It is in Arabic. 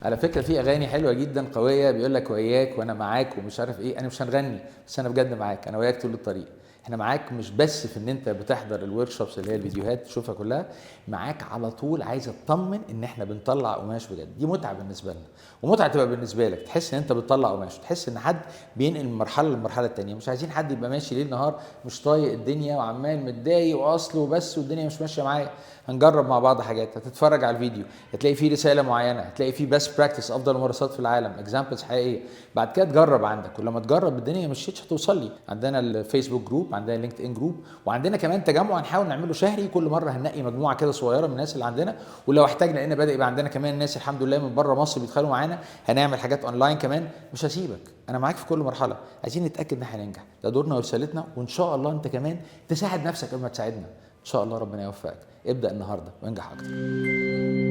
على فكرة في أغاني حلوة جدا قوية بيقول لك وياك وأنا معاك ومش عارف إيه. أنا مش هنغني بس أنا بجد معاك، أنا وياك طول الطريق. إحنا معاك مش بس في إن أنت بتحضر الورك شوبس اللي هي الفيديوهات تشوفها كلها، معاك على طول عايز أطمن إن إحنا بنطلع قماش بجد. دي متعة بالنسبة لنا، ومتعة تبقى بالنسبة لك تحس إن أنت بتطلع قماش، تحس إن حد بينقل من مرحلة للمرحلة التانية. مش عايزين حد يبقى ماشي ليل نهار مش طايق الدنيا وعمال متضايق وأصله وبس والدنيا مش ماشية معايا. هنجرب مع بعض حاجات، هتتفرج على الفيديو هتلاقي فيه رساله معينه، هتلاقي فيه بيست براكتس، افضل ممارسات في العالم، اكزامبلز حقيقيه. بعد كده تجرب عندك، ولما تجرب الدنيا مشيتش هتوصل لي. عندنا الفيسبوك جروب، عندنا لينكد ان جروب، وعندنا كمان تجمع هنحاول نعمله شهري. كل مره هننقي مجموعه كده صغيره من الناس اللي عندنا، ولو احتاجنا لان بدا يبقى عندنا كمان ناس الحمد لله من بره مصر بيدخلوا معانا، هنعمل حاجات اونلاين كمان. مش هسيبك، انا معاك في كل مرحله. عايزين نتاكد ان احنا ننجح، ده دورنا ورسالتنا، وان شاء الله انت كمان تساعد نفسك قبل ما تساعدنا. ان شاء الله ربنا يوفقك. ابدا النهارده وانجح اكتر.